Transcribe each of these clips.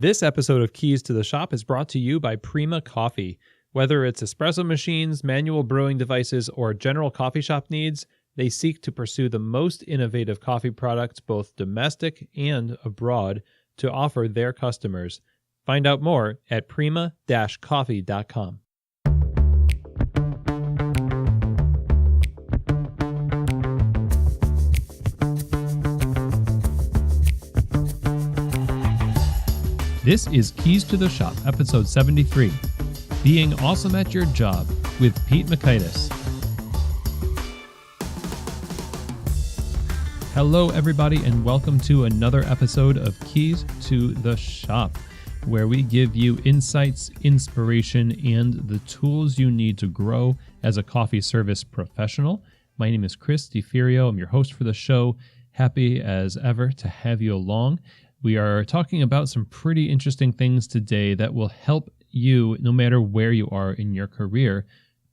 This episode of Keys to the Shop is brought to you by Prima Coffee. Whether it's espresso machines, manual brewing devices, or general coffee shop needs, they seek to pursue the most innovative coffee products, both domestic and abroad, to offer their customers. Find out more at prima-coffee.com. This is Keys to the Shop, episode 73, Being Awesome at Your Job with Pete Mockaitis. Hello, everybody, and welcome to another episode of Keys to the Shop, where we give you insights, inspiration, and the tools you need to grow as a coffee service professional. My name is Chris DiFirio. I'm your host for the show. Happy as ever to have you along. We are talking about some pretty interesting things today that will help you, no matter where you are in your career,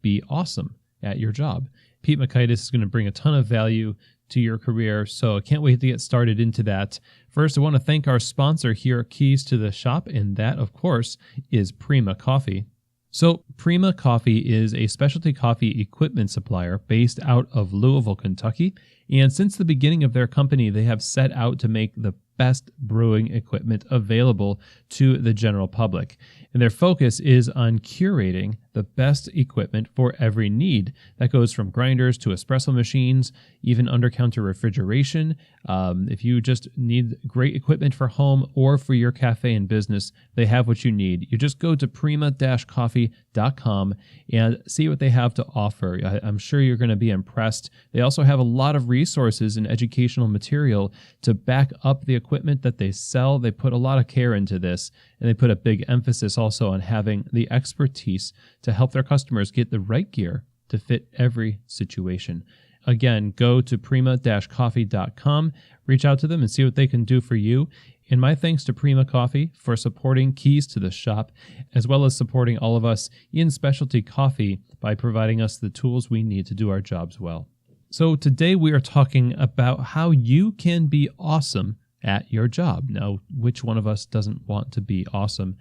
be awesome at your job. Pete Mockaitis is going to bring a ton of value to your career, so I can't wait to get started into that. First, I want to thank our sponsor here, Keys to the Shop, and that, of course, is Prima Coffee. So Prima Coffee is a specialty coffee equipment supplier based out of Louisville, Kentucky, and since the beginning of their company, they have set out to make the best brewing equipment available to the general public. And their focus is on curating the best equipment for every need. That goes from grinders to espresso machines, even under-counter refrigeration. If you just need great equipment for home or for your cafe and business, they have what you need. You just go to prima-coffee.com and see what they have to offer. I'm sure you're going to be impressed. They also have a lot of resources and educational material to back up the equipment that they sell. They put a lot of care into this, and they put a big emphasis also on having the expertise to help their customers get the right gear to fit every situation. Again, go to prima-coffee.com, reach out to them and see what they can do for you. And my thanks to Prima Coffee for supporting Keys to the Shop, as well as supporting all of us in specialty coffee by providing us the tools we need to do our jobs well. So today we are talking about how you can be awesome at your job. Now, which one of us doesn't want to be awesome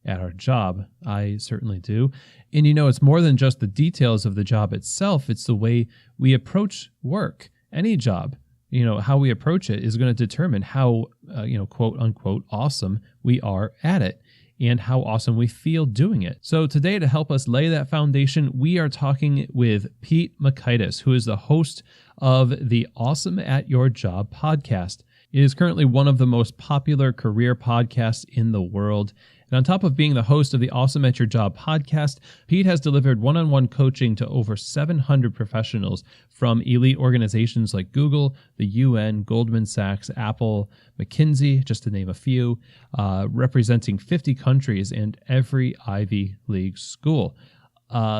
at our job? I certainly do. And it's more than just the details of the job itself. It's the way we approach work. Any job, how we approach it is going to determine how, quote unquote, awesome we are at it and how awesome we feel doing it. So today, to help us lay that foundation, we are talking with Pete Mockaitis, who is the host of the Awesome at Your Job podcast. It is currently one of the most popular career podcasts in the world. And on top of being the host of the Awesome at Your Job podcast, Pete has delivered one-on-one coaching to over 700 professionals from elite organizations like Google, the UN, Goldman Sachs, Apple, McKinsey, just to name a few, representing 50 countries and every Ivy League school.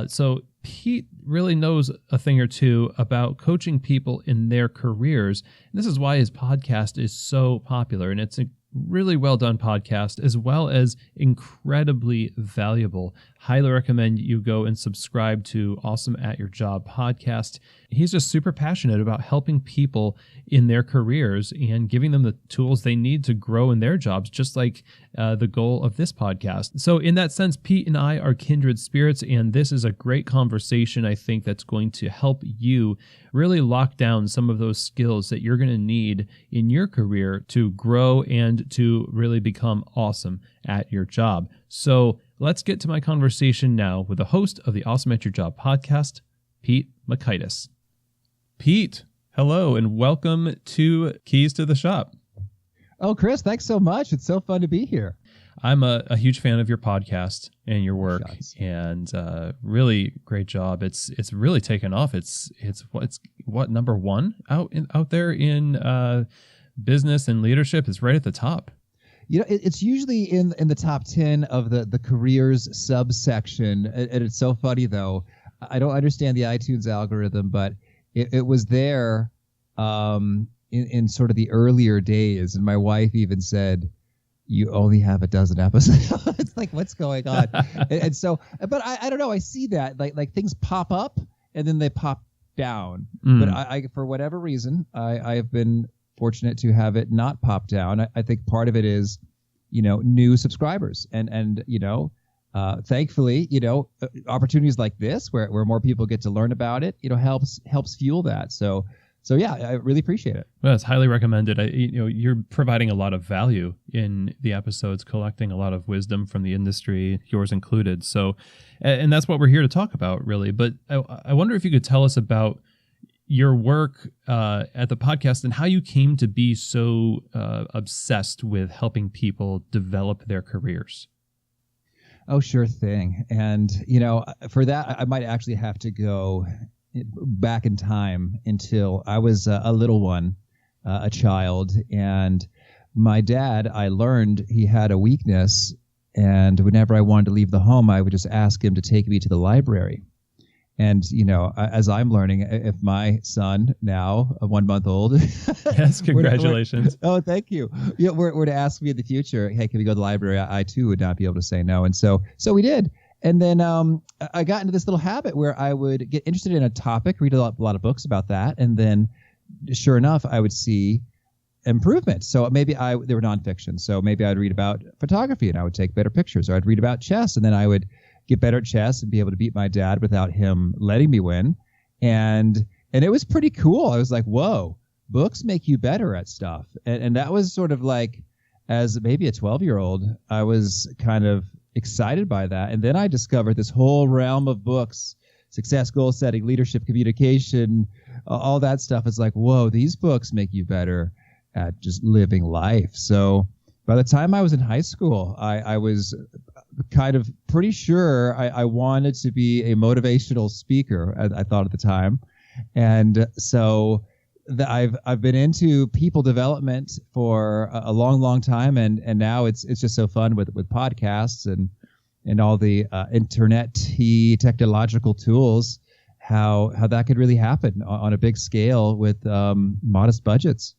So Pete really knows a thing or two about coaching people in their careers. And this is why his podcast is so popular. And it's a really well done podcast, as well as incredibly valuable. Highly recommend you go and subscribe to Awesome at Your Job podcast. He's just super passionate about helping people in their careers and giving them the tools they need to grow in their jobs, just like the goal of this podcast. So in that sense, Pete and I are kindred spirits, and this is a great conversation, I think, that's going to help you really lock down some of those skills that you're going to need in your career to grow and to really become awesome at your job. So let's get to my conversation now with the host of the Awesome at Your Job podcast, Pete Mockaitis. Pete, hello, and welcome to Keys to the Shop. Oh, Chris, thanks so much. It's so fun to be here. I'm a huge fan of your podcast and your work, and really great job. It's really taken off. It's what number one out there in business and leadership. It's right at the top. It's usually in the top 10 of the careers subsection, and it's so funny though. I don't understand the iTunes algorithm, but it was there in sort of the earlier days, and my wife even said, "You only have a dozen episodes." It's like, what's going on? and so, but I don't know. I see that like things pop up and then they pop down. But I for whatever reason, I have been fortunate to have it not pop down. I think part of it is new subscribers. And thankfully, opportunities like this where more people get to learn about it, helps fuel that. So yeah, I really appreciate it. Well, it's highly recommended. You're providing a lot of value in the episodes, collecting a lot of wisdom from the industry, yours included. So, and that's what we're here to talk about, really. But I wonder if you could tell us about your work at the podcast and how you came to be so obsessed with helping people develop their careers. Oh, sure thing. And, for that, I might actually have to go back in time until I was a little one, a child. And my dad, I learned he had a weakness. And whenever I wanted to leave the home, I would just ask him to take me to the library. And, as I'm learning, if my son now, 1 month old. Yes, congratulations. Thank you. Were to ask me in the future, hey, can we go to the library? I too would not be able to say no. And so we did. And then I got into this little habit where I would get interested in a topic, read a lot of books about that. And then sure enough, I would see improvements. So maybe they were nonfiction. So maybe I'd read about photography and I would take better pictures, or I'd read about chess and then I would get better at chess and be able to beat my dad without him letting me win. And it was pretty cool. I was like, whoa, books make you better at stuff. And that was sort of like, as maybe a 12-year-old, I was kind of excited by that. And then I discovered this whole realm of books, success, goal setting, leadership, communication, all that stuff. It's like, whoa, these books make you better at just living life. So by the time I was in high school, I was kind of pretty sure I wanted to be a motivational speaker, I thought at the time. And so I've been into people development for a long, long time, and now it's just so fun with podcasts and all the internet technological tools, how that could really happen on a big scale with modest budgets.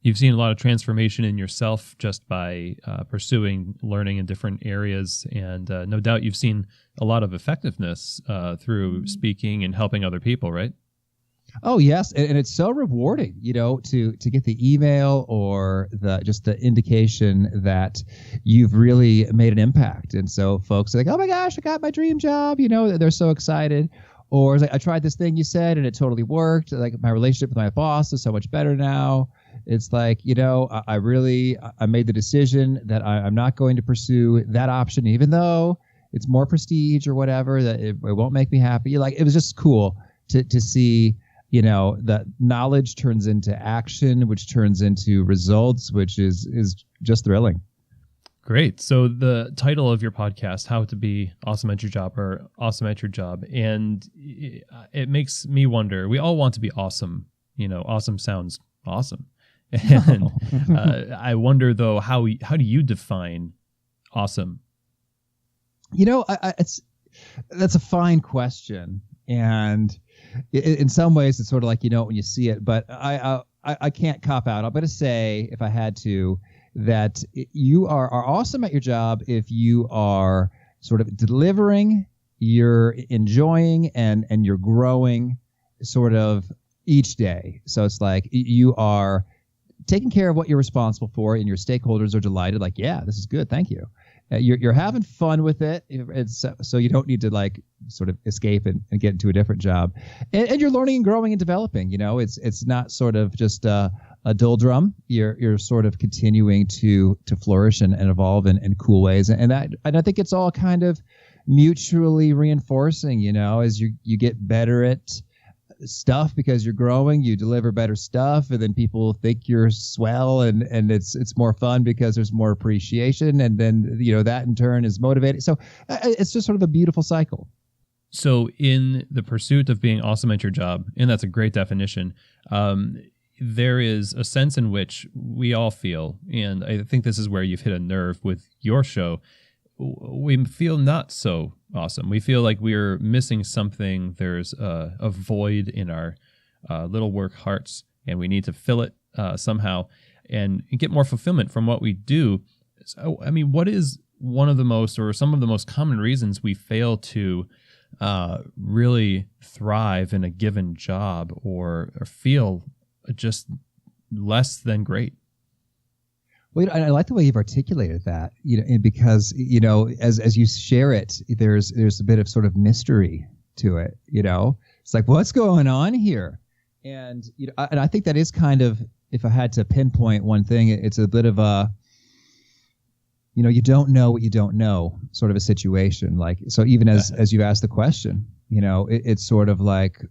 You've seen a lot of transformation in yourself just by pursuing learning in different areas, and no doubt you've seen a lot of effectiveness through speaking and helping other people, right? Oh, yes. And it's so rewarding, to get the email or the indication that you've really made an impact. And so folks are like, oh my gosh, I got my dream job. They're so excited. Or it's like, I tried this thing you said and it totally worked. Like my relationship with my boss is so much better now. It's like, I made the decision that I'm not going to pursue that option, even though it's more prestige or whatever, that it won't make me happy. Like, it was just cool to see, that knowledge turns into action, which turns into results, which is just thrilling. Great. So the title of your podcast, How to Be Awesome at Your Job, or Awesome at Your Job. And it makes me wonder, we all want to be awesome. Awesome sounds awesome. And I wonder, though, how do you define awesome? That's a fine question. And in some ways, it's sort of like, when you see it. But I can't cop out. I'm going to say, if I had to, that you are awesome at your job if you are sort of delivering, you're enjoying, and you're growing sort of each day. So it's like you are taking care of what you're responsible for, and your stakeholders are delighted. Like, yeah, this is good. Thank you. You're having fun with it. So you don't need to like sort of escape and get into a different job. And you're learning and growing and developing. It's not sort of just a doldrum. You're sort of continuing to flourish and evolve in cool ways. And I think it's all kind of mutually reinforcing, as you get better at stuff because you're growing, you deliver better stuff, and then people think you're swell, and it's more fun because there's more appreciation, and then that in turn is motivating. So it's just sort of a beautiful cycle. So in the pursuit of being awesome at your job, and that's a great definition, there is a sense in which we all feel, and I think this is where you've hit a nerve with your show, we feel not so awesome. We feel like we're missing something. There's a void in our little work hearts, and we need to fill it somehow and get more fulfillment from what we do. So, I mean, what is one of the most, or some of the most common reasons we fail to really thrive in a given job or feel just less than great? Well, I like the way you've articulated that, and because, as you share it, there's a bit of sort of mystery to it, It's like, what's going on here? And, and I think that is kind of, if I had to pinpoint one thing, it's a bit of a, you don't know what you don't know sort of a situation. Like, so even as you asked the question, it's sort of like,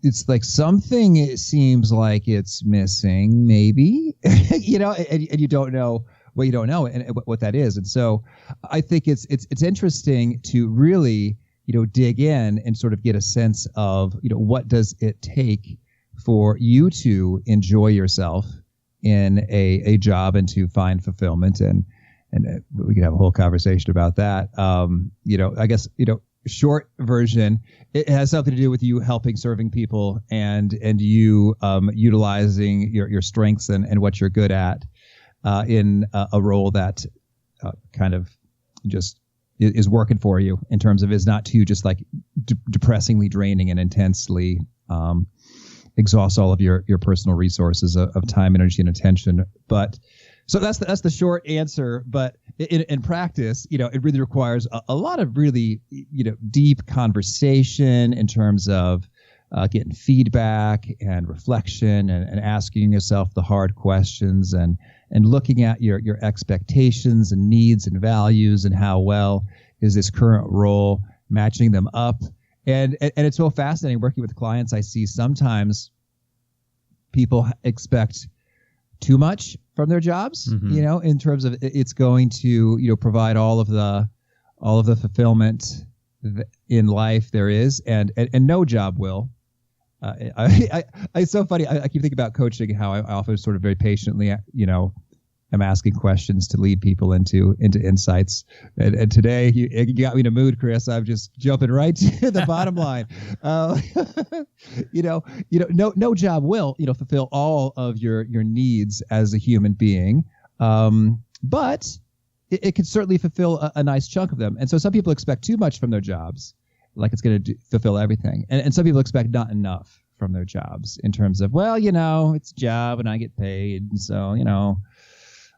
it's like something, it seems like it's missing, maybe, and you don't know what you don't know and what that is. And so I think it's interesting to really, dig in and sort of get a sense of, what does it take for you to enjoy yourself in a job and to find fulfillment. And we can have a whole conversation about that. I guess, short version, it has something to do with you helping, serving people, and you utilizing your strengths and what you're good at in a role that kind of just is working for you in terms of is not too just like depressingly draining and intensely exhaust all of your personal resources of time, energy, and attention. But so that's the short answer. But in practice, it really requires a lot of really, deep conversation in terms of getting feedback and reflection and asking yourself the hard questions and looking at your expectations and needs and values and how well is this current role matching them up. And it's so fascinating working with clients. I see sometimes people expect too much from their jobs, in terms of it's going to, provide all of the fulfillment in life there is, and no job will. It's so funny. I keep thinking about coaching, how I often sort of very patiently, I'm asking questions to lead people into insights. And today you got me in a mood, Chris. I'm just jumping right to the bottom line. No job will, fulfill all of your needs as a human being. But it can certainly fulfill a nice chunk of them. And so some people expect too much from their jobs, like it's going to fulfill everything. And some people expect not enough from their jobs in terms of, well, it's a job and I get paid. And so,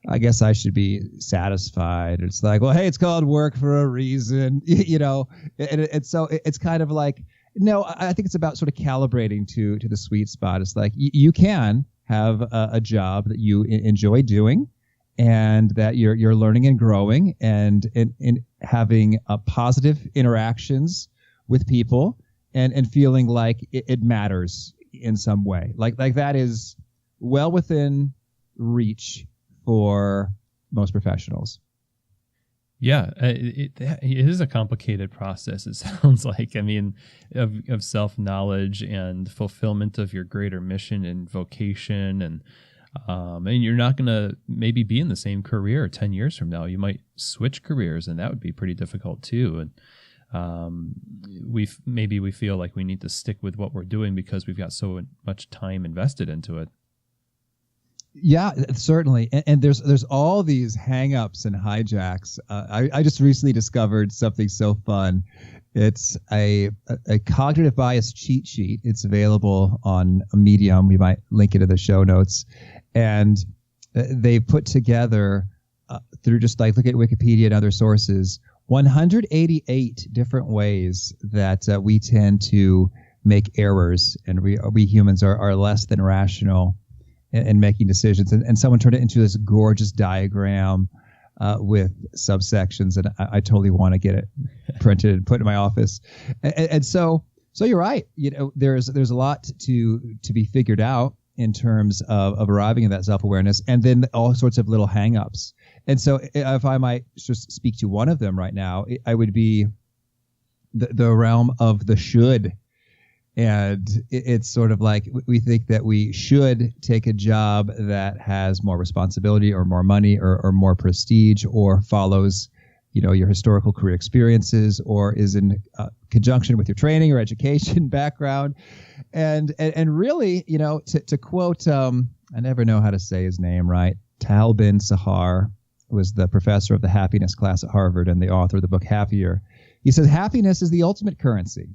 I guess I should be satisfied. It's like, well, hey, it's called work for a reason, and so it's kind of like, no, I think it's about sort of calibrating to the sweet spot. It's like you can have a job that you enjoy doing and that you're learning and growing and having positive interactions with people and feeling like it matters in some way. Like that is well within reach for most professionals. Yeah, it is a complicated process, it sounds like. I mean, of self-knowledge and fulfillment of your greater mission and vocation. And you're not going to maybe be in the same career 10 years from now. You might switch careers, and that would be pretty difficult too. And we feel like we need to stick with what we're doing because we've got so much time invested into it. Yeah, certainly. And there's all these hang-ups and hijacks. I just recently discovered something so fun. It's a cognitive bias cheat sheet. It's available on Medium. We might link it in the show notes. And they put together, through just like look at Wikipedia and other sources, 188 different ways that we tend to make errors. And we humans are less than rational and making decisions, and someone turned it into this gorgeous diagram with subsections, and I totally want to get it printed and put in my office. And so you're right. There's a lot to be figured out in terms of arriving at that self-awareness, and then all sorts of little hang-ups. And so if I might just speak to one of them right now, I would be the realm of the should. And it's sort of like we think that we should take a job that has more responsibility or more money or more prestige or follows, your historical career experiences or is in conjunction with your training or education background. And really, to quote, I never know how to say his name right, Tal Ben-Shahar was the professor of the happiness class at Harvard and the author of the book Happier. He says, happiness is the ultimate currency.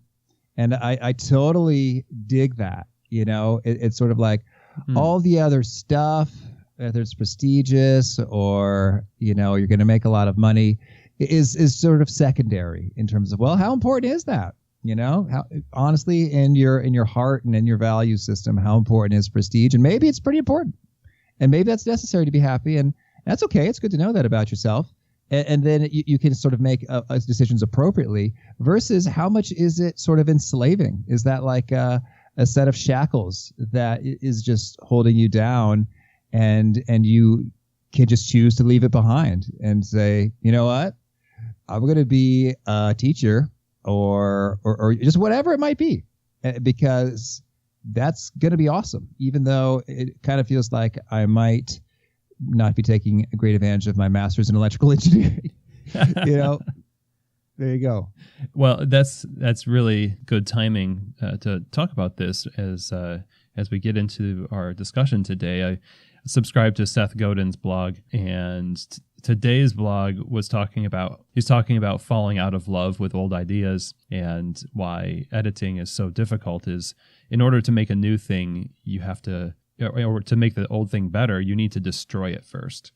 And I totally dig that. It's sort of like all the other stuff whether it's prestigious or, you're going to make a lot of money, is sort of secondary in terms of, well, how important is that? How, honestly, in your heart and in your value system, how important is prestige? And maybe it's pretty important, and maybe that's necessary to be happy, and that's okay. It's good to know that about yourself, and then you can sort of make decisions appropriately. Versus, how much is it sort of enslaving? Is that like a set of shackles that is just holding you down, and you can just choose to leave it behind and say, you know what, I'm going to be a teacher. Or just whatever it might be, because that's going to be awesome, even though it kind of feels like I might not be taking a great advantage of my master's in electrical engineering. There you go. Well, that's really good timing to talk about this as we get into our discussion today. I subscribe to Seth Godin's blog, and today's blog was talking about falling out of love with old ideas, and why editing is so difficult is, in order to make a new thing, you have to, or to make the old thing better, you need to destroy it first.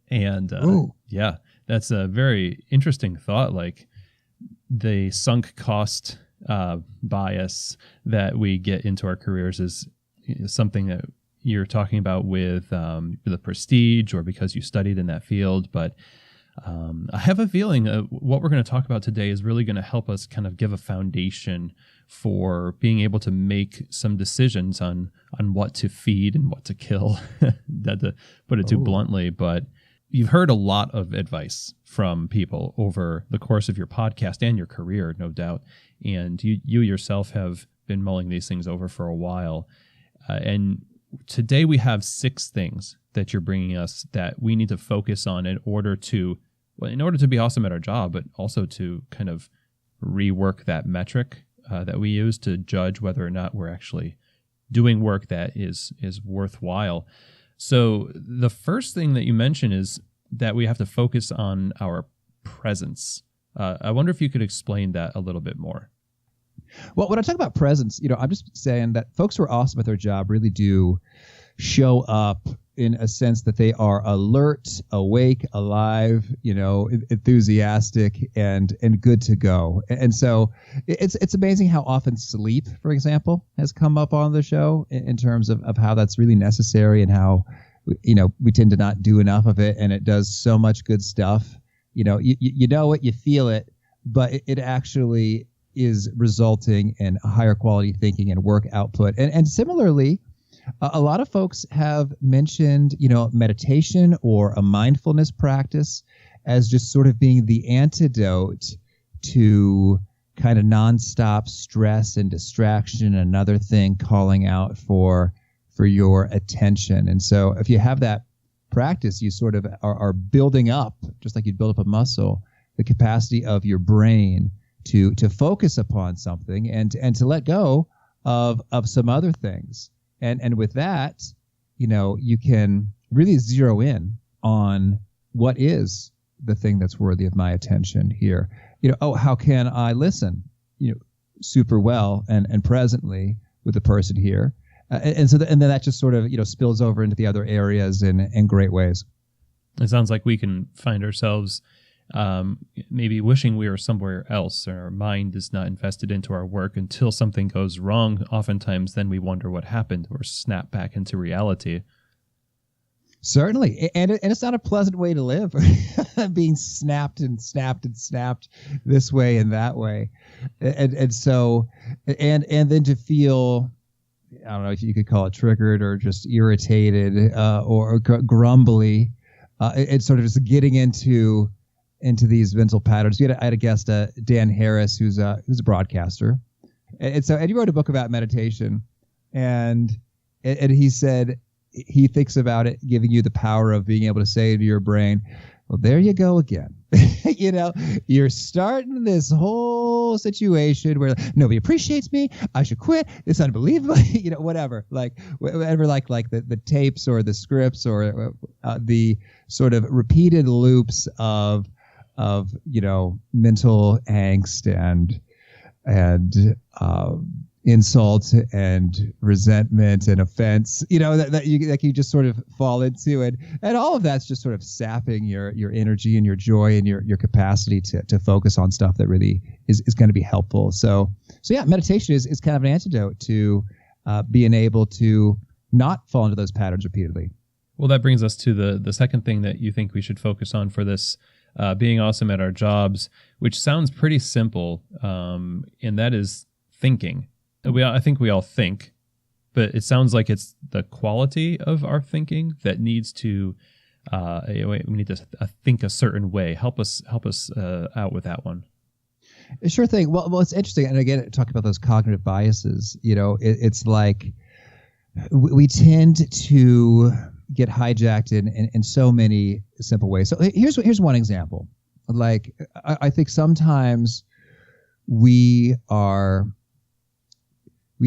And yeah, that's a very interesting thought. Like, the sunk cost bias that we get into our careers is something that you're talking about with the prestige, or because you studied in that field. But I have a feeling what we're going to talk about today is really going to help us kind of give a foundation for being able to make some decisions on what to feed and what to kill, that to put it too bluntly. But you've heard a lot of advice from people over the course of your podcast and your career, no doubt. And you yourself have been mulling these things over for a while. And today we have 6 things that you're bringing us that we need to focus on in order to be awesome at our job, but also to kind of rework that metric that we use to judge whether or not we're actually doing work that is worthwhile. So the first thing that you mentioned is that we have to focus on our presence. I wonder if you could explain that a little bit more. Well, when I talk about presence, I'm just saying that folks who are awesome at their job really do show up in a sense that they are alert, awake, alive, enthusiastic, and good to go. And so it's amazing how often sleep, for example, has come up on the show in terms of how that's really necessary, and how we tend to not do enough of it, and it does so much good stuff. You know it, you feel it, but it actually is resulting in a higher quality thinking and work output. And similarly, a lot of folks have mentioned, meditation or a mindfulness practice as just sort of being the antidote to kind of nonstop stress and distraction, another thing calling out for your attention. And so if you have that practice, you sort of are building up, just like you'd build up a muscle, the capacity of your brain to focus upon something and to let go of some other things. And with that, you can really zero in on what is the thing that's worthy of my attention here. How can I listen, super well and presently with the person here? And then that just sort of, spills over into the other areas in great ways. It sounds like we can find ourselves maybe wishing we were somewhere else, or our mind is not invested into our work until something goes wrong. Oftentimes, then we wonder what happened, or snap back into reality. Certainly, and it's not a pleasant way to live, being snapped this way and that way, and so then to feel, I don't know if you could call it triggered or just irritated or grumbly. It's sort of just getting into these mental patterns. I had a guest, Dan Harris, who's a broadcaster, and he wrote a book about meditation, and he said he thinks about it giving you the power of being able to say to your brain, well, there you go again. You're starting this whole situation where nobody appreciates me. I should quit. It's unbelievable. Whatever. Whatever the tapes or the scripts or the sort of repeated loops of mental angst and insult and resentment and offense, that you just sort of fall into, and all of that's just sort of sapping your energy and your joy and your capacity to focus on stuff that really is going to be helpful. So yeah, meditation is kind of an antidote to being able to not fall into those patterns repeatedly. Well, that brings us to the second thing that you think we should focus on for this being awesome at our jobs, which sounds pretty simple, and that is thinking. I think we all think, but it sounds like it's the quality of our thinking that needs to. We need to think a certain way. Help us out with that one. Sure thing. Well, it's interesting, and again, talking about those cognitive biases. It's like we tend to get hijacked in so many simple ways. So here's one example. Like I think sometimes we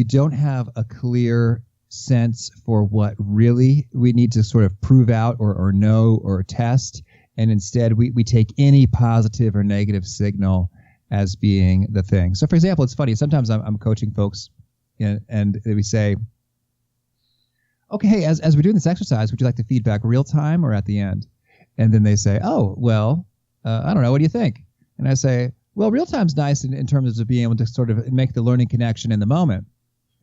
don't have a clear sense for what really we need to sort of prove out or know or test. And instead we take any positive or negative signal as being the thing. So for example, it's funny. Sometimes I'm coaching folks and we say, okay, hey, as we're doing this exercise, would you like the feedback real time or at the end? And then they say, oh, well, I don't know. What do you think? And I say, well, real time's nice in terms of being able to sort of make the learning connection in the moment.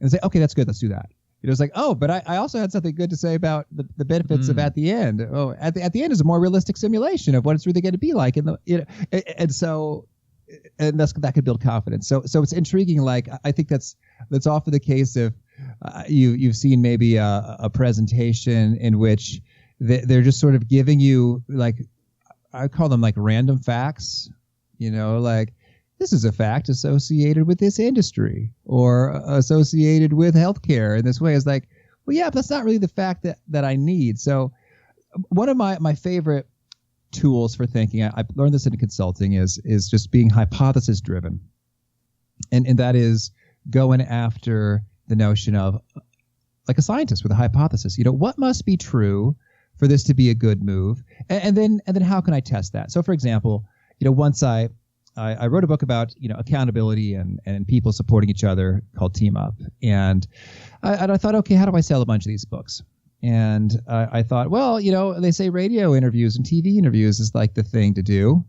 And say, okay, that's good. Let's do that. It's like, oh, but I also had something good to say about the benefits of at the end. Oh, at the end is a more realistic simulation of what it's really going to be like. And that could build confidence. So it's intriguing. Like I think that's often the case if you've seen maybe a presentation in which they're just sort of giving you, like, I call them like random facts. Like, this is a fact associated with this industry or associated with healthcare in this way. Is like, well, yeah, but that's not really the fact that I need. So one of my favorite tools for thinking, I learned this in consulting, is just being hypothesis driven. And that is going after the notion of, like a scientist with a hypothesis, what must be true for this to be a good move? And then how can I test that? So for example, once I wrote a book about, accountability and people supporting each other called Team Up. And I thought, okay, how do I sell a bunch of these books? And I thought, well, they say radio interviews and TV interviews is like the thing to do.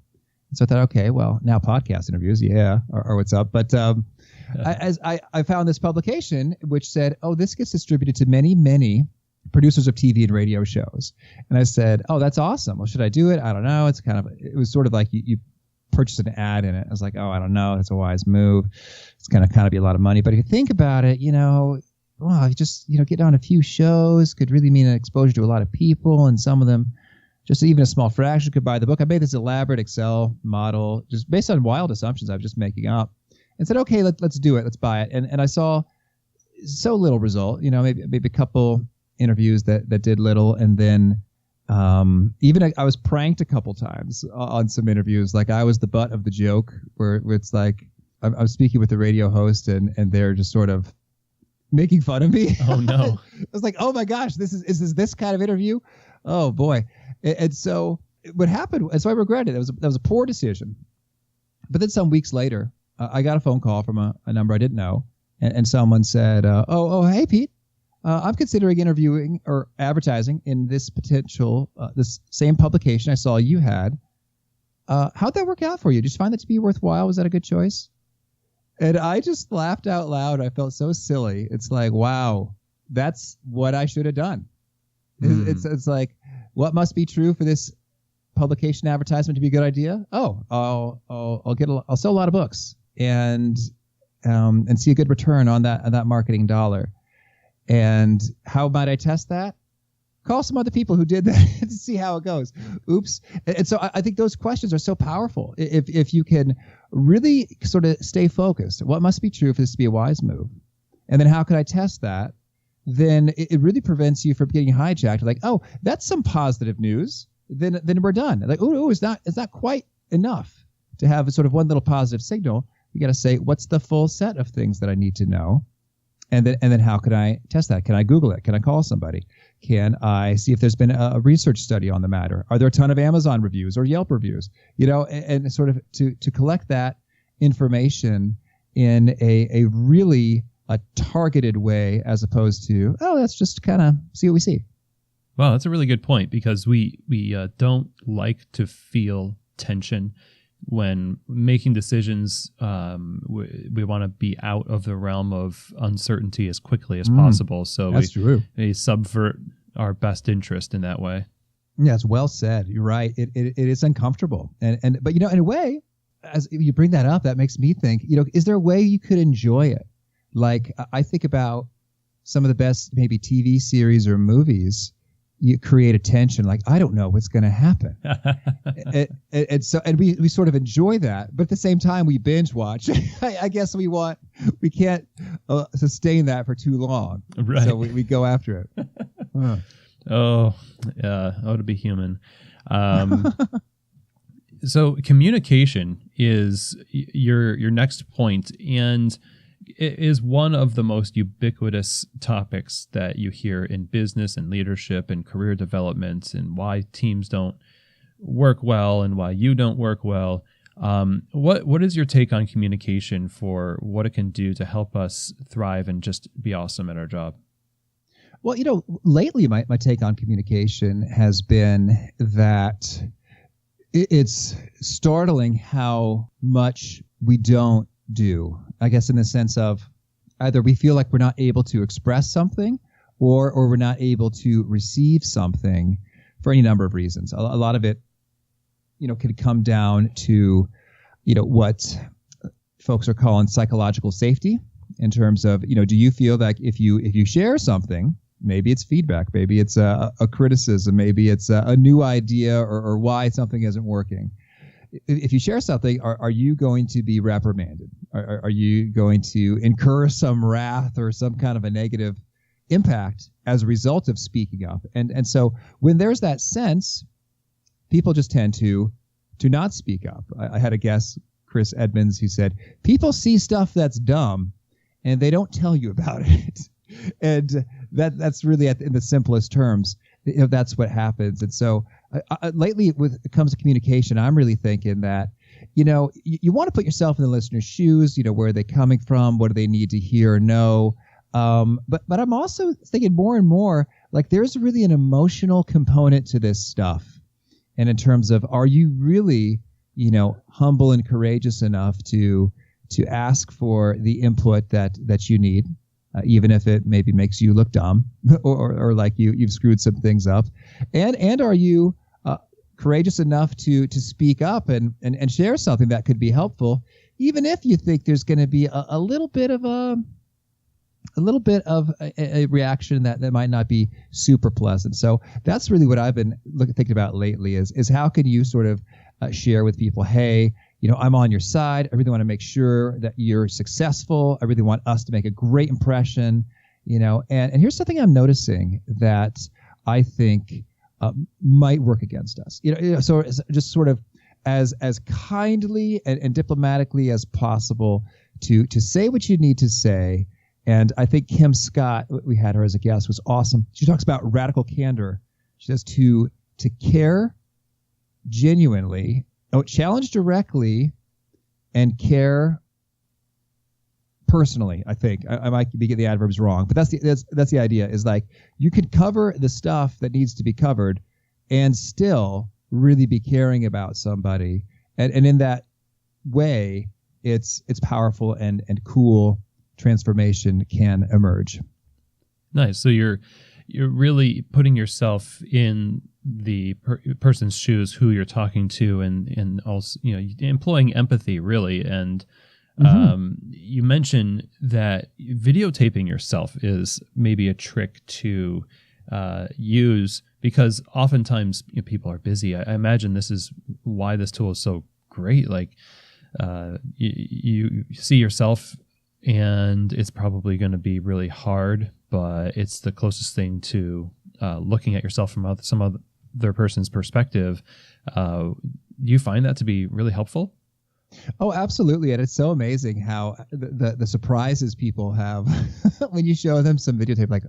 So I thought, okay, well, now podcast interviews, yeah, or what's up. But I found this publication which said, oh, this gets distributed to many, many producers of TV and radio shows. And I said, oh, that's awesome. Well, should I do it? I don't know. It was sort of like you purchase an ad in it. I was like, oh, I don't know. That's a wise move. It's going to kind of be a lot of money. But if you think about it, well, just, get on a few shows could really mean an exposure to a lot of people, and some of them, just even a small fraction could buy the book. I made this elaborate Excel model just based on wild assumptions I was just making up, and said, okay, let's do it. Let's buy it. And I saw so little result, maybe a couple interviews that did little. And then even I was pranked a couple times on some interviews. Like I was the butt of the joke where it's like I'm speaking with the radio host and they're just sort of making fun of me. Oh no. I was like, oh my gosh, is this kind of interview? Oh boy. And so what happened, and so I regret it. That was a poor decision. But then some weeks later, I got a phone call from a number I didn't know. And someone said, oh, hey, Pete, I'm considering interviewing or advertising in this this same publication I saw you had. How'd that work out for you? Did you find that to be worthwhile? Was that a good choice? And I just laughed out loud. I felt so silly. It's like, wow, that's what I should have done. It's like, what must be true for this publication advertisement to be a good idea? Oh, I'll sell a lot of books and see a good return on that marketing dollar. And how might I test that? Call some other people who did that to see how it goes. Oops. And so I think those questions are so powerful. If you can really sort of stay focused, what must be true for this to be a wise move? And then how can I test that? Then it really prevents you from getting hijacked. Like, oh, that's some positive news. Then we're done. Like, oh, it's not quite enough to have sort of one little positive signal. You got to say, what's the full set of things that I need to know? And then how can I test that? Can I Google it? Can I call somebody? Can I see if there's been a research study on the matter? Are there a ton of Amazon reviews or Yelp reviews? And sort of to collect that information in a really a targeted way as opposed to, oh, let's just kind of see what we see. Well, that's a really good point, because we don't like to feel tension when making decisions. We want to be out of the realm of uncertainty as quickly as possible. So that's true. We subvert our best interest in that way. Yeah, it's well said. You're right. It is uncomfortable. But, in a way, as you bring that up, that makes me think, is there a way you could enjoy it? Like, I think about some of the best maybe TV series or movies. You create a tension, like, I don't know what's going to happen. and we sort of enjoy that. But at the same time, we binge watch. I guess we can't sustain that for too long. Right. So we go after it. Oh, yeah. Oh, to be human. So communication is your next point, and it is one of the most ubiquitous topics that you hear in business and leadership and career development, and why teams don't work well and why you don't work well. What is your take on communication for what it can do to help us thrive and just be awesome at our job? Well, lately my take on communication has been that it's startling how much we don't do, I guess, in the sense of either we feel like we're not able to express something or we're not able to receive something for any number of reasons. A lot of it, could come down to, what folks are calling psychological safety, in terms of, do you feel like if you share something, maybe it's feedback, maybe it's a criticism, maybe it's a new idea or why something isn't working. If you share something, are you going to be reprimanded? Are you going to incur some wrath or some kind of a negative impact as a result of speaking up? And so when there's that sense, people just tend to not speak up. I had a guest, Chris Edmonds, who said, people see stuff that's dumb and they don't tell you about it. And that's really in the simplest terms, that's what happens. And so lately, when it comes to communication, I'm really thinking that, you want to put yourself in the listener's shoes. Where are they coming from? What do they need to hear or know? But I'm also thinking more and more, like, there's really an emotional component to this stuff. And in terms of, are you really, humble and courageous enough to ask for the input that you need? Even if it maybe makes you look dumb or like you've screwed some things up. And are you courageous enough to speak up and share something that could be helpful, even if you think there's going to be a little bit of a reaction that might not be super pleasant. So that's really what I've been thinking about lately is how can you sort of share with people, hey, I'm on your side. I really want to make sure that you're successful. I really want us to make a great impression, and here's something I'm noticing that I think might work against us. So just sort of as kindly and diplomatically as possible to say what you need to say. And I think Kim Scott, we had her as a guest, was awesome. She talks about radical candor. She says to care genuinely, challenge directly, and care personally. I think I might be getting the adverbs wrong, but that's the idea. Is like you could cover the stuff that needs to be covered, and still really be caring about somebody. And in that way, it's powerful and cool. Transformation can emerge. Nice. So you're really putting yourself in the person's shoes who you're talking to, and also employing empathy really. And you mentioned that videotaping yourself is maybe a trick to use, because oftentimes people are busy. I imagine this is why this tool is so great. Like you see yourself, and it's probably going to be really hard, but it's the closest thing to looking at yourself from some other person's perspective. Do you find that to be really helpful? Oh, absolutely. And it's so amazing how the surprises people have when you show them some videotape, like,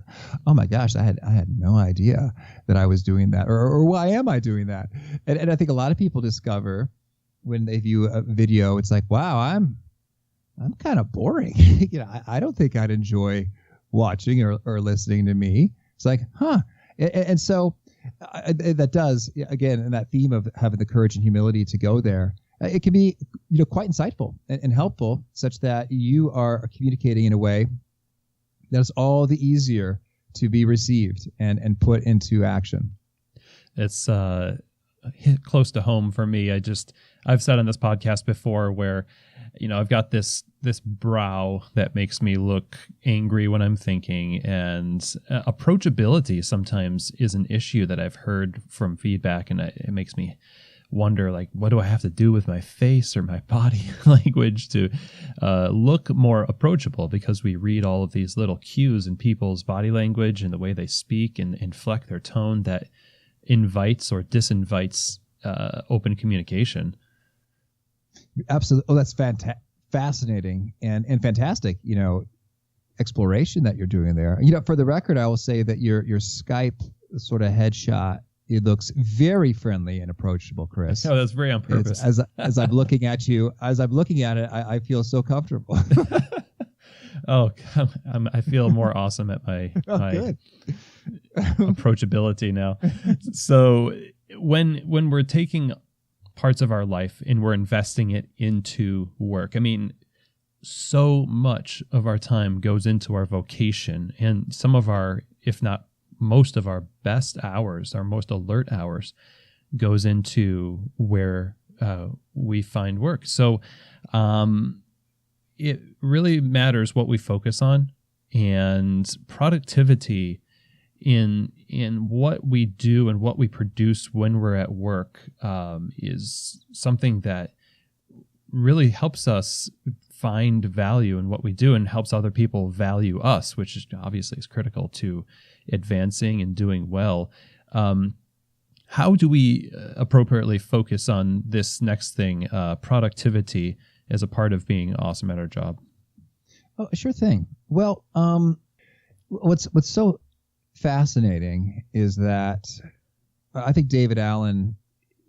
oh my gosh, I had no idea that I was doing that, or why am I doing that? And I think a lot of people discover when they view a video, it's like, wow, I'm kind of boring. I don't think I'd enjoy watching or listening to me. It's like, huh. And so that does, again, in that theme of having the courage and humility to go there, it can be, quite insightful and helpful, such that you are communicating in a way that is all the easier to be received and put into action. It's hit close to home for me. I've said on this podcast before where, I've got this brow that makes me look angry when I'm thinking, and approachability sometimes is an issue that I've heard from feedback, and it makes me wonder, like, what do I have to do with my face or my body language to look more approachable? Because we read all of these little cues in people's body language and the way they speak and inflect their tone that invites or disinvites open communication. Absolutely. Oh, that's fascinating and fantastic, exploration that you're doing there. For the record, I will say that your Skype sort of headshot, it looks very friendly and approachable, Chris. Oh, that's very on purpose. As I'm looking at you, I feel so comfortable. Oh, I feel more awesome at my approachability now. So when we're taking parts of our life and we're investing it into work, I mean, so much of our time goes into our vocation, and some of our, if not most of our best hours, our most alert hours, goes into where we find work. So it really matters what we focus on, and productivity in what we do and what we produce when we're at work is something that really helps us find value in what we do and helps other people value us, which is obviously is critical to advancing and doing well. How do we appropriately focus on this next thing, productivity, as a part of being awesome at our job? Oh, sure thing. Well, what's so fascinating is that I think David Allen,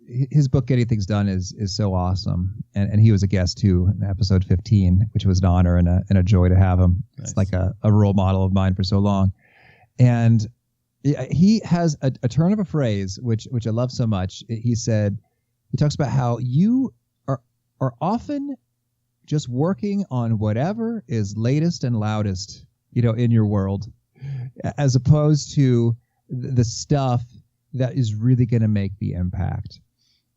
his book Getting Things Done is so awesome, and he was a guest too in episode 15, which was an honor and a joy to have him. Nice. It's like a role model of mine for so long, and he has a turn of a phrase which I love so much. He talks about how you are often just working on whatever is latest and loudest, in your world, as opposed to the stuff that is really going to make the impact.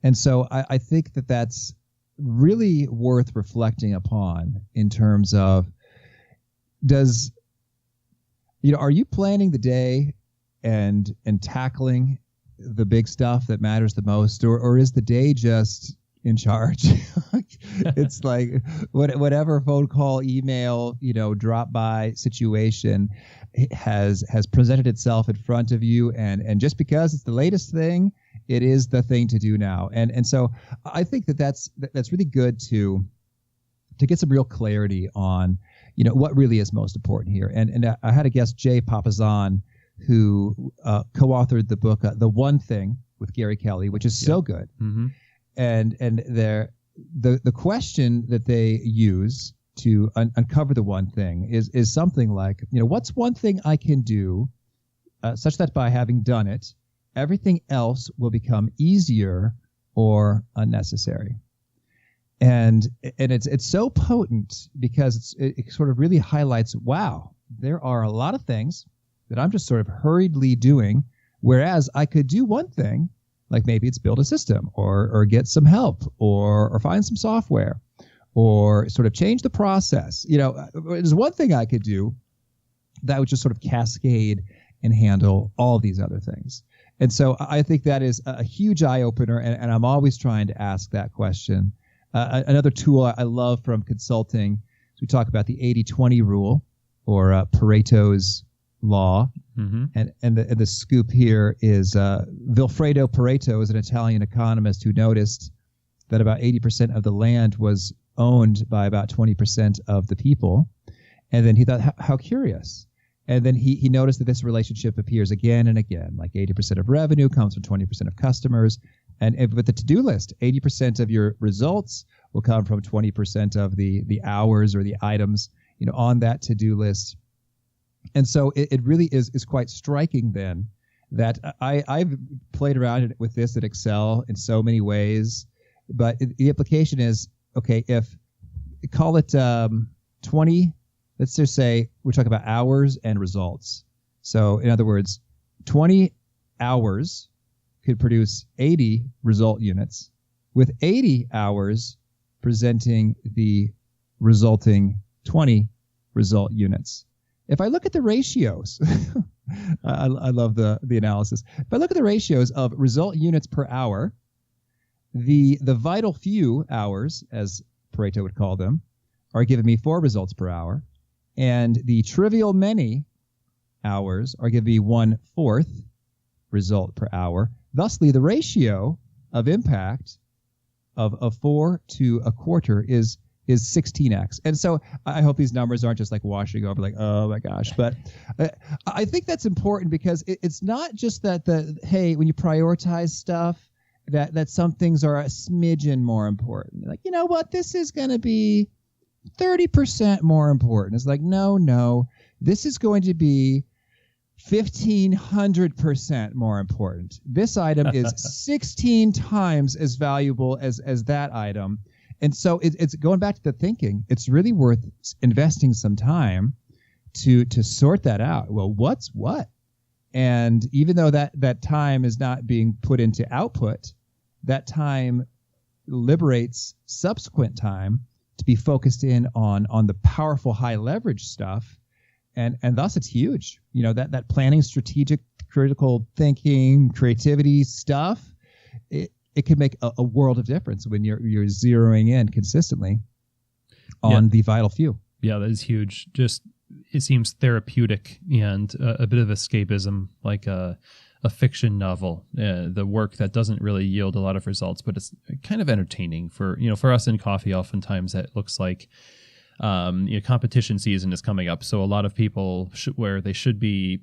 And so I think that that's really worth reflecting upon in terms of, are you planning the day and tackling the big stuff that matters the most, or is the day just in charge? It's like whatever phone call, email, drop by situation has presented itself in front of you, and just because it's the latest thing, it is the thing to do now. And so I think that's really good to get some real clarity on what really is most important here. And I had a guest, Jay Papasan, who co-authored the book The One Thing with Gary Kelly, which is so good. Mm-hmm. And the question that they use to uncover the one thing is something like, what's one thing I can do such that by having done it, everything else will become easier or unnecessary. And it's so potent because it sort of really highlights, wow, there are a lot of things that I'm just sort of hurriedly doing, whereas I could do one thing, like maybe it's build a system or get some help or find some software or sort of change the process. There's one thing I could do that would just sort of cascade and handle all these other things. And so I think that is a huge eye opener, and I'm always trying to ask that question. Another tool I love from consulting is we talk about the 80-20 rule, or Pareto's law. Mm-hmm. And the scoop here is Vilfredo Pareto is an Italian economist who noticed that about 80% of the land was owned by about 20% of the people. And then he thought, how curious. And then he noticed that this relationship appears again and again, like 80% of revenue comes from 20% of customers. And with the to-do list, 80% of your results will come from 20% of the hours or the items, on that to-do list. And so it really is quite striking then that I've played around with this at Excel in so many ways, but the implication is, okay, if call it 20, let's just say we're talking about hours and results. So in other words, 20 hours could produce 80 result units, with 80 hours presenting the resulting 20 result units. If I look at the ratios, I love the analysis. If I look at the ratios of result units per hour, the vital few hours, as Pareto would call them, are giving me 4 results per hour, and the trivial many hours are giving me 1/4 result per hour. Thusly, the ratio of impact of 4 to 1/4 is 16x. And so I hope these numbers aren't just like washing over like, oh my gosh. But I think that's important because it's not just that hey, when you prioritize stuff, that some things are a smidgen more important. Like, you know what, this is going to be 30% more important. It's like, no, this is going to be 1,500% more important. This item is 16 times as valuable as that item. And so it's going back to the thinking. It's really worth investing some time to sort that out. Well, what's what? And even though that time is not being put into output, that time liberates subsequent time to be focused in on the powerful high leverage stuff. And thus it's huge. That planning, strategic, critical thinking, creativity stuff, it can make a world of difference when you're zeroing in consistently on the vital few. Yeah, that is huge. Just it seems therapeutic and a bit of escapism, like a fiction novel, the work that doesn't really yield a lot of results, but it's kind of entertaining for us in coffee. Oftentimes that looks like competition season is coming up. So a lot of people where they should be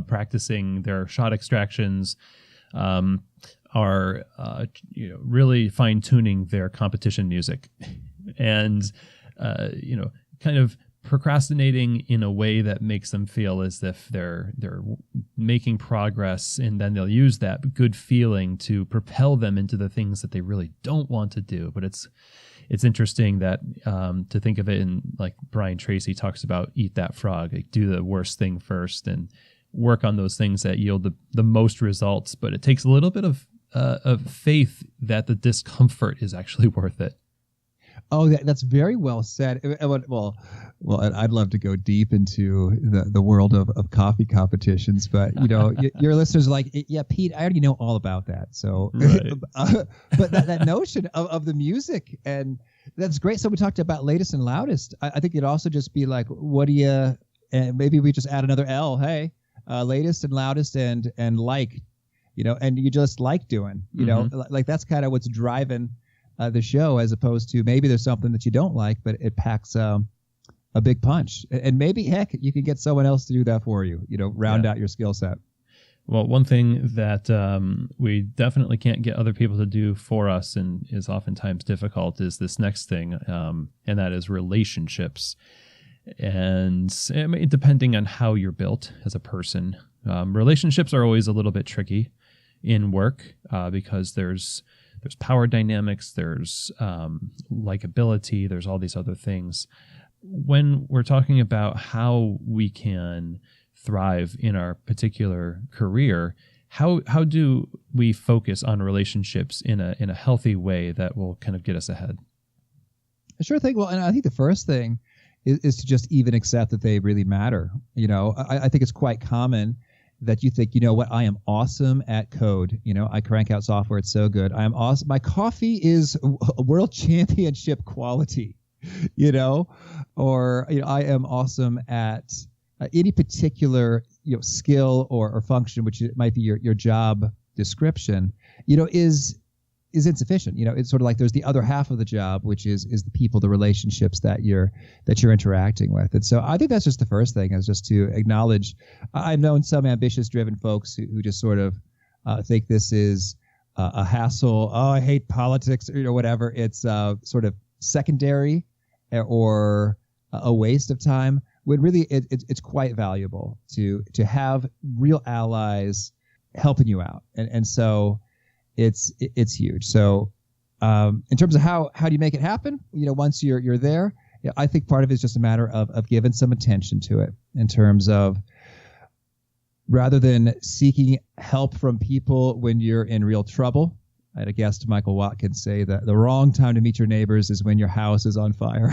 practicing their shot extractions, are really fine tuning their competition music and kind of procrastinating in a way that makes them feel as if they're making progress, and then they'll use that good feeling to propel them into the things that they really don't want to do. But it's interesting that to think of it in, like Brian Tracy talks about, eat that frog, like do the worst thing first and work on those things that yield the most results. But it takes a little bit of faith that the discomfort is actually worth it. Oh, that's very well said. Well, I'd love to go deep into the world of coffee competitions, but your listeners are like, yeah, Pete, I already know all about that. So, right. But that notion of the music, and that's great. So we talked about latest and loudest. I think it'd also just be like, what do you? And maybe we just add another L. Hey, latest and loudest and like, and you just like doing, like that's kind of what's driving the show, as opposed to maybe there's something that you don't like, but it packs a big punch. And maybe, heck, you can get someone else to do that for you, round out your skill set. Well, one thing that we definitely can't get other people to do for us and is oftentimes difficult is this next thing, and that is relationships. And depending on how you're built as a person, relationships are always a little bit tricky in work because there's power dynamics, there's likability, there's all these other things. When we're talking about how we can thrive in our particular career, how do we focus on relationships in a healthy way that will kind of get us ahead? Sure thing. Well, and I think the first thing is to just even accept that they really matter. I think it's quite common that you think, what, I am awesome at code. I crank out software. It's so good. I am awesome. My coffee is a world championship quality, or, I am awesome at any particular, skill or function, which might be your job description, is insufficient. It's sort of like there's the other half of the job, which is the people, the relationships that you're interacting with. And so I think that's just the first thing, is just to acknowledge. I've known some ambitious, driven folks who just sort of think this is a hassle. Oh, I hate politics, or whatever. It's sort of secondary or a waste of time, when really it's quite valuable to have real allies helping you out. And so it's huge. So in terms of how do you make it happen, once you're there, I think part of it is just a matter of giving some attention to it, in terms of, rather than seeking help from people when you're in real trouble. I had a guest, Michael Watkins, say that the wrong time to meet your neighbors is when your house is on fire,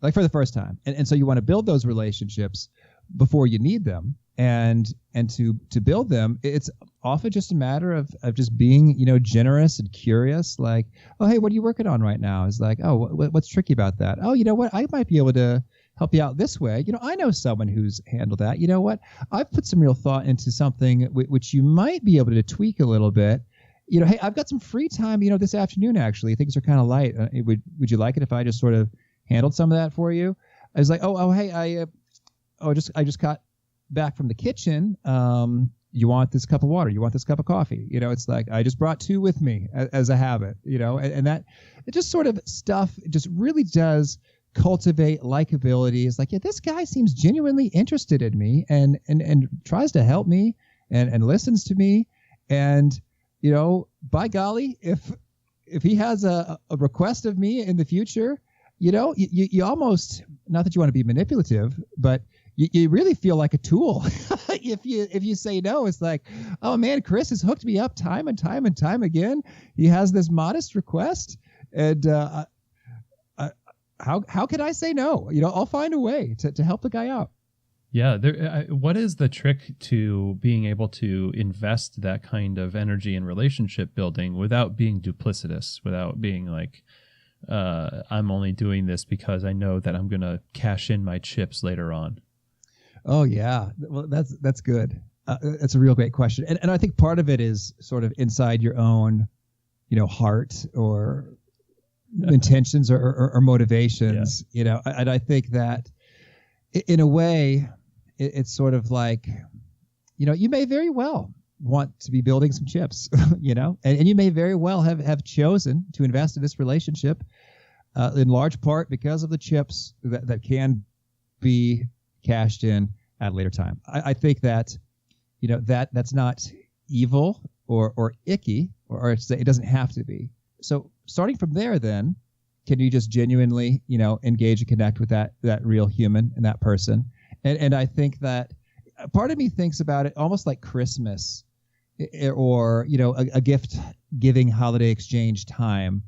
like for the first time. And so you want to build those relationships before you need them. And to build them, it's often just a matter of just being, generous and curious. Like, oh, hey, what are you working on right now? It's like, oh, what's tricky about that? Oh, you know what? I might be able to help you out this way. I know someone who's handled that. You know what? I've put some real thought into something which you might be able to tweak a little bit. Hey, I've got some free time, this afternoon, actually. Things are kind of light. Would you like it if I just sort of handled some of that for you? I was like, hey, I just got back from the kitchen. You want this cup of water? You want this cup of coffee? It's like, I just brought 2 with me as a habit, and that it just sort of stuff just really does cultivate likability. It's like, yeah, this guy seems genuinely interested in me and tries to help me and listens to me. And, by golly, if he has a request of me in the future, you almost, not that you want to be manipulative, but you really feel like a tool. If you say no, it's like, oh man, Chris has hooked me up time and time and time again. He has this modest request, and how can I say no? I'll find a way to help the guy out. Yeah. What is the trick to being able to invest that kind of energy in relationship building without being duplicitous, without being like, I'm only doing this because I know that I'm going to cash in my chips later on? Oh yeah. Well, that's good. That's a real great question. And I think part of it is sort of inside your own, heart or intentions or motivations, and I think that in a way it's sort of like, you may very well want to be building some chips, and you may very well have chosen to invest in this relationship in large part because of the chips that can be cashed in at a later time. I think that, that's not evil or icky, or it doesn't have to be. So starting from there, then, can you just genuinely, engage and connect with that real human and that person? And I think that part of me thinks about it almost like Christmas or, a gift giving holiday exchange time.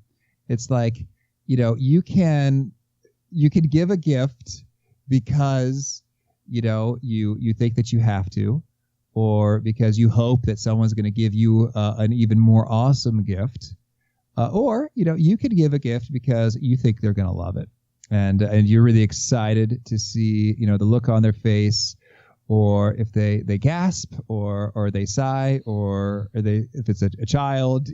It's like, you can give a gift because, you think that you have to, or because you hope that someone's going to give you an even more awesome gift. Or, you could give a gift because you think they're going to love it. And you're really excited to see, the look on their face, or if they gasp or they sigh, or if it's a child,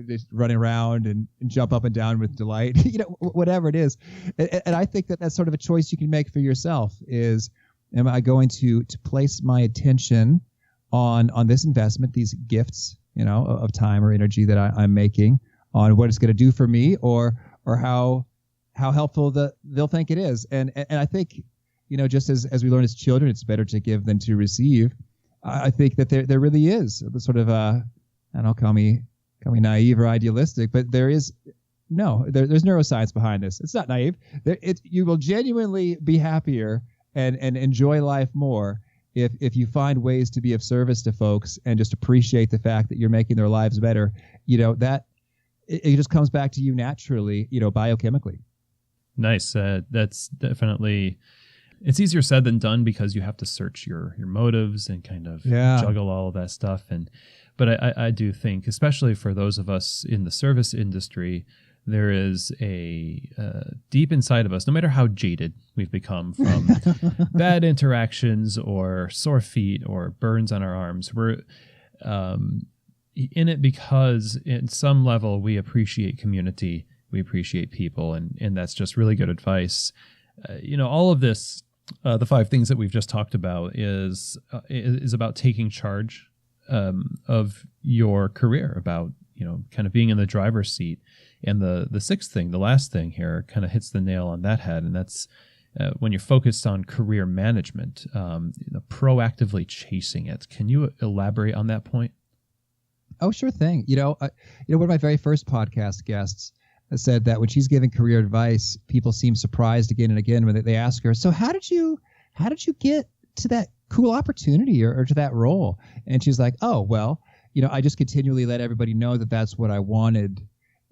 just running around and jump up and down with delight, whatever it is. And I think that that's sort of a choice you can make for yourself is, am I going to place my attention on this investment, these gifts, of time or energy that I'm making, on what it's going to do for me, or how helpful they'll think it is. And I think, just as we learn as children, it's better to give than to receive. I think that there really is the sort of, I don't know, call me naive or idealistic, but there's neuroscience behind this. It's not naive. You will genuinely be happier and enjoy life more if you find ways to be of service to folks and just appreciate the fact that you're making their lives better. That it just comes back to you naturally, biochemically. Nice. That's definitely, it's easier said than done because you have to search your motives and kind of juggle all of that stuff. But I do think, especially for those of us in the service industry, there is a deep inside of us, no matter how jaded we've become from bad interactions or sore feet or burns on our arms, we're in it because in some level we appreciate community, we appreciate people, and that's just really good advice. All of this, the 5 things that we've just talked about is about taking charge of your career, about kind of being in the driver's seat. And the sixth thing, the last thing here, kind of hits the nail on that head, and that's when you're focused on career management, proactively chasing it. Can you elaborate on that point? Oh, sure thing. One of my very first podcast guests said that when she's giving career advice, people seem surprised again and again when they ask her, "So how did you get to that cool opportunity or to that role?" And she's like, "Oh, well, I just continually let everybody know that that's what I wanted."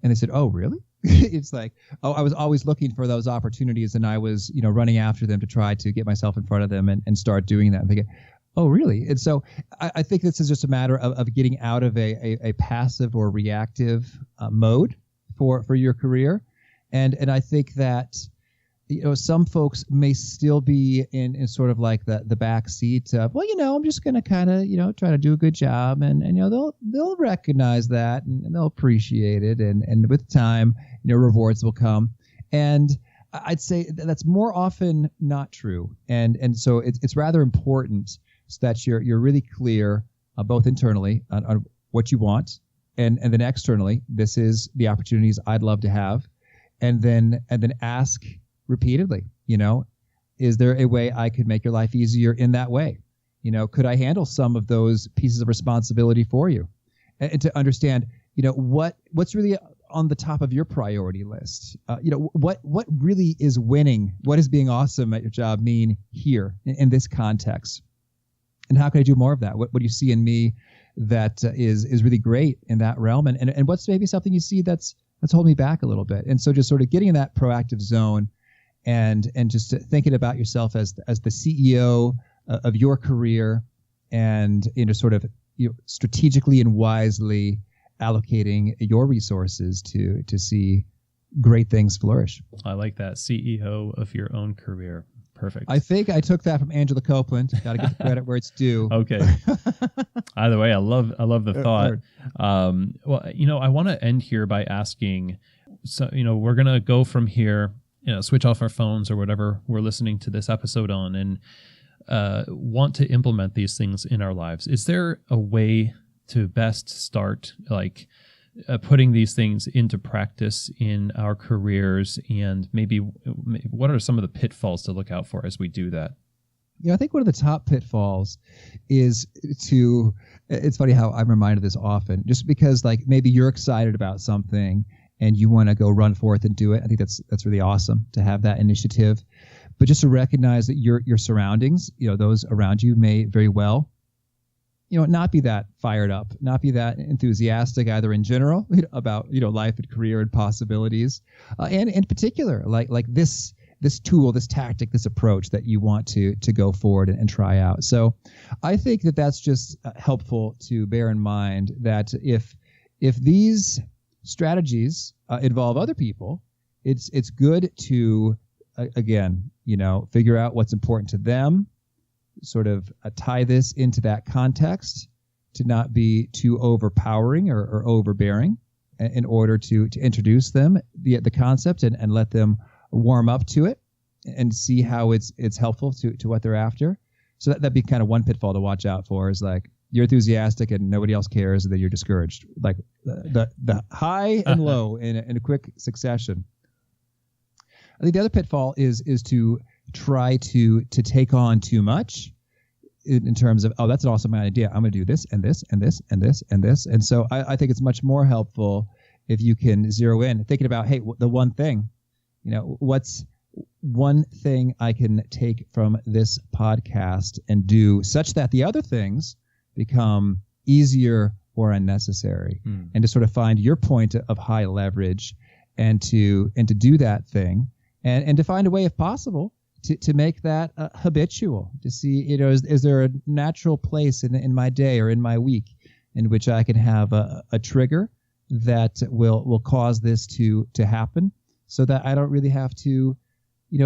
And they said, "Oh, really?" It's like, "Oh, I was always looking for those opportunities, and I was, running after them to try to get myself in front of them and start doing that." And thinking, "Oh, really?" And so I think this is just a matter of getting out of a passive or reactive mode for your career. And I think that, some folks may still be in sort of like the back seat of, well, I'm just going to kind of, try to do a good job, and they'll recognize that and they'll appreciate it. And with time, rewards will come. And I'd say that's more often not true. And so it's rather important so that you're really clear, both internally on what you want, and then externally, this is the opportunities I'd love to have, and then ask repeatedly, is there a way I could make your life easier in that way? Could I handle some of those pieces of responsibility for you? And to understand, what's really on the top of your priority list? What really is winning? What does being awesome at your job mean here in this context? And how can I do more of that? What do you see in me that is really great in that realm? And what's maybe something you see that's holding me back a little bit? And so just sort of getting in that proactive zone and just thinking about yourself as the CEO of your career, and sort of strategically and wisely allocating your resources to see great things flourish. I like that, CEO of your own career. Perfect. I think I took that from Angela Copeland. Got to get the credit where it's due. Okay. Either way, I love the thought. Well, I want to end here by asking. So, we're gonna go from here. Switch off our phones or whatever we're listening to this episode on, and want to implement these things in our lives. Is there a way to best start, like, putting these things into practice in our careers, and maybe what are some of the pitfalls to look out for as we do that? I think one of the top pitfalls is it's funny how I'm reminded this often, just because like maybe you're excited about something and you want to go run forth and do it. I think that's really awesome to have that initiative, but just to recognize that your surroundings, those around you may very well not be that fired up, not be that enthusiastic either in general about, life and career and possibilities. And in particular, like this tool, this tactic, this approach that you want to go forward and try out. So I think that's just helpful to bear in mind that if these strategies involve other people, it's good to, again, figure out what's important to them, sort of tie this into that context, to not be too overpowering or overbearing in order to introduce them the concept and let them warm up to it and see how it's helpful to what they're after. So that'd be kind of one pitfall to watch out for, is like you're enthusiastic and nobody else cares, and then you're discouraged, like the high and low in a quick succession. I think the other pitfall is to try to take on too much in terms of, oh, that's an awesome idea, I'm going to do this and this and this and this and this. And so I think it's much more helpful if you can zero in, thinking about, hey, the one thing, what's one thing I can take from this podcast and do such that the other things become easier or unnecessary, and to sort of find your point of high leverage and to do that thing and to find a way, if possible, to make that habitual, to see, is there a natural place in my day or in my week in which I can have a trigger that will cause this to happen, so that I don't really have to,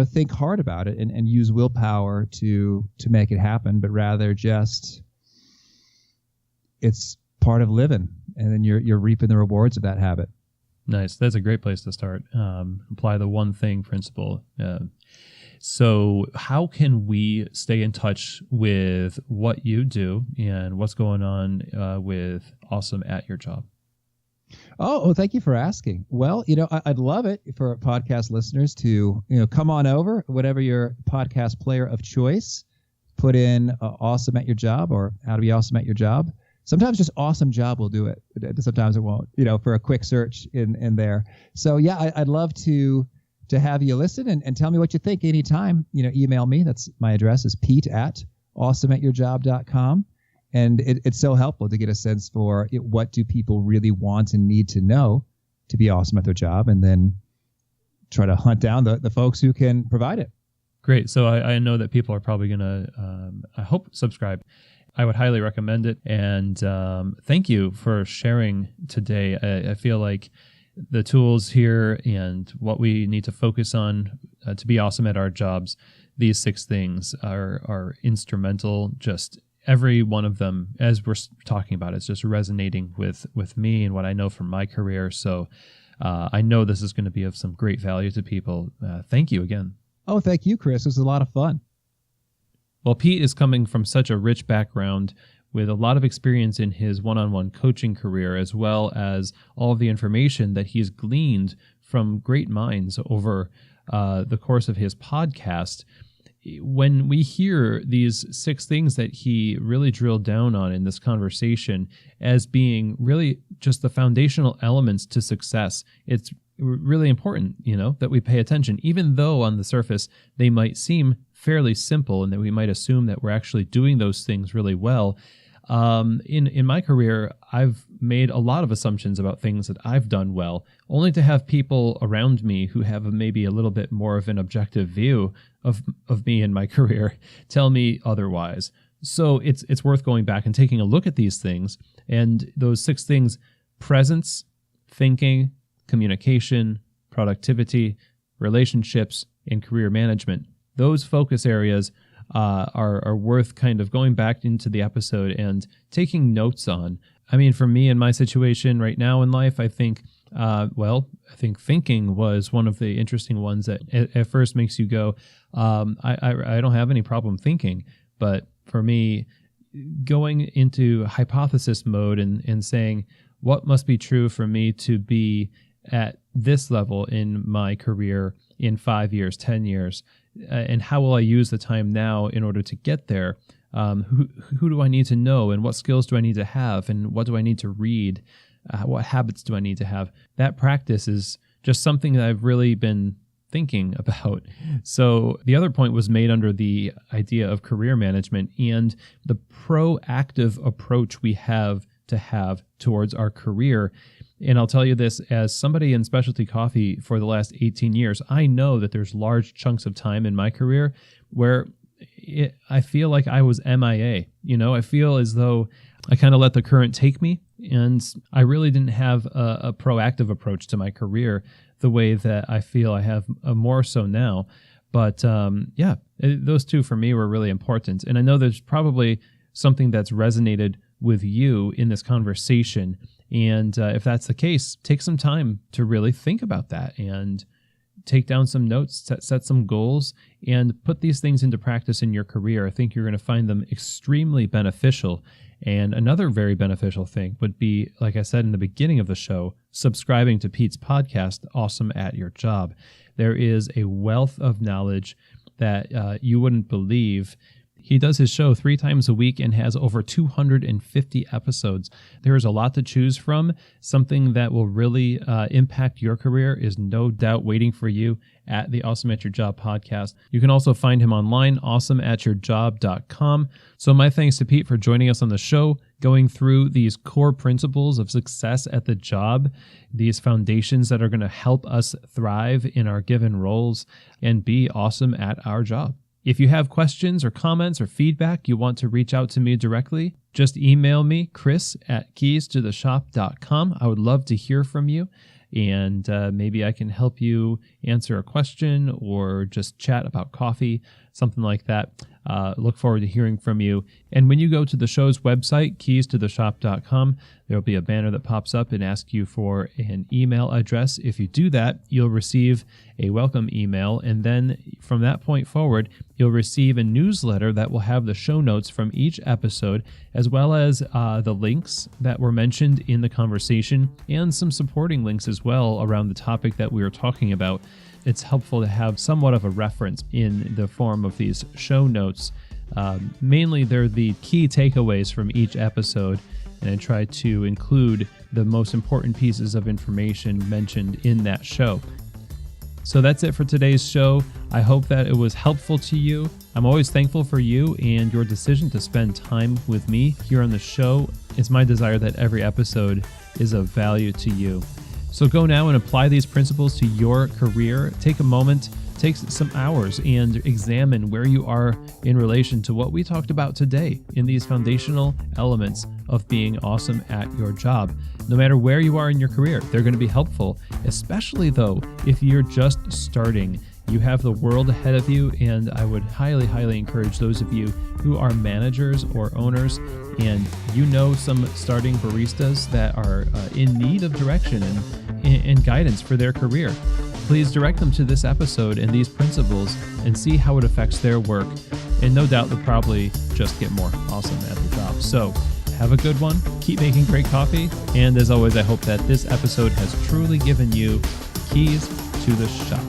think hard about it and use willpower to make it happen, but rather just it's part of living, and then you're reaping the rewards of that habit. Nice. That's a great place to start. Apply the one thing principle. So how can we stay in touch with what you do and what's going on with Awesome at your job? Oh, thank you for asking. Well, I'd love it for podcast listeners to, come on over, whatever your podcast player of choice, put in awesome at your job or how to be awesome at your job. Sometimes just awesome job will do it. Sometimes it won't, for a quick search in there. So yeah, I'd love to have you listen and tell me what you think anytime. Email me. That's my address is pete@awesomeatyourjob.com. And it's so helpful to get a sense for what do people really want and need to know to be awesome at their job, and then try to hunt down the folks who can provide it. Great. So I know that people are probably going to, I hope, subscribe. I would highly recommend it. And thank you for sharing today. I feel like the tools here and what we need to focus on to be awesome at our jobs, these 6 things are instrumental. Just every one of them, as we're talking about, it's just resonating with me and what I know from my career. So I know this is going to be of some great value to people. Thank you again. Oh, thank you, Chris. It was a lot of fun. Well, Pete is coming from such a rich background with a lot of experience in his one-on-one coaching career, as well as all of the information that he's gleaned from great minds over the course of his podcast. When we hear these 6 things that he really drilled down on in this conversation as being really just the foundational elements to success, it's really important, that we pay attention, even though on the surface they might seem fairly simple and that we might assume that we're actually doing those things really well. In my career, I've made a lot of assumptions about things that I've done well, only to have people around me who have maybe a little bit more of an objective view of me and my career tell me otherwise. So it's worth going back and taking a look at these things, and those 6 things: presence, thinking, communication, productivity, relationships, and career management. Those focus areas are worth kind of going back into the episode and taking notes on. I mean, for me in my situation right now in life, I think thinking was one of the interesting ones that at first makes you go, I don't have any problem thinking. But for me, going into hypothesis mode and saying, what must be true for me to be at this level in my career in 5 years, 10 years, and how will I use the time now in order to get there? Who do I need to know, and what skills do I need to have, and what do I need to read? What habits do I need to have? That practice is just something that I've really been thinking about. So the other point was made under the idea of career management and the proactive approach we have towards our career. And I'll tell you this, as somebody in specialty coffee for the last 18 years, I know that there's large chunks of time in my career where I feel like I was MIA. I feel as though I kind of let the current take me, and I really didn't have a proactive approach to my career the way that I feel I have more so now. But those 2 for me were really important. And I know there's probably something that's resonated with you in this conversation. And if that's the case, take some time to really think about that and take down some notes, set some goals, and put these things into practice in your career. I think you're going to find them extremely beneficial. And another very beneficial thing would be, like I said in the beginning of the show, subscribing to Pete's podcast, Awesome at Your Job. There is a wealth of knowledge that you wouldn't believe. He does his show 3 times a week and has over 250 episodes. There is a lot to choose from. Something that will really impact your career is no doubt waiting for you at the Awesome at Your Job podcast. You can also find him online, awesomeatyourjob.com. So my thanks to Pete for joining us on the show, going through these core principles of success at the job, these foundations that are going to help us thrive in our given roles and be awesome at our job. If you have questions or comments or feedback you want to reach out to me directly, just email me, chris@keystotheshop.com. I would love to hear from you, and maybe I can help you answer a question or just chat about coffee. something like that. Look forward to hearing from you. And when you go to the show's website, keystotheshop.com, there will be a banner that pops up and asks you for an email address. If you do that, you'll receive a welcome email. And then from that point forward, you'll receive a newsletter that will have the show notes from each episode, as well as the links that were mentioned in the conversation and some supporting links as well around the topic that we were talking about. It's helpful to have somewhat of a reference in the form of these show notes. Mainly, they're the key takeaways from each episode, and I try to include the most important pieces of information mentioned in that show. So that's it for today's show. I hope that it was helpful to you. I'm always thankful for you and your decision to spend time with me here on the show. It's my desire that every episode is of value to you. So go now and apply these principles to your career. Take a moment, take some hours, and examine where you are in relation to what we talked about today in these foundational elements of being awesome at your job. No matter where you are in your career, they're going to be helpful, especially though if you're just starting. You have the world ahead of you, and I would highly, highly encourage those of you who are managers or owners and you know some starting baristas that are in need of direction and guidance for their career. Please direct them to this episode and these principles and see how it affects their work. And no doubt they'll probably just get more awesome at their job. So have a good one. Keep making great coffee. And as always, I hope that this episode has truly given you keys to the shop.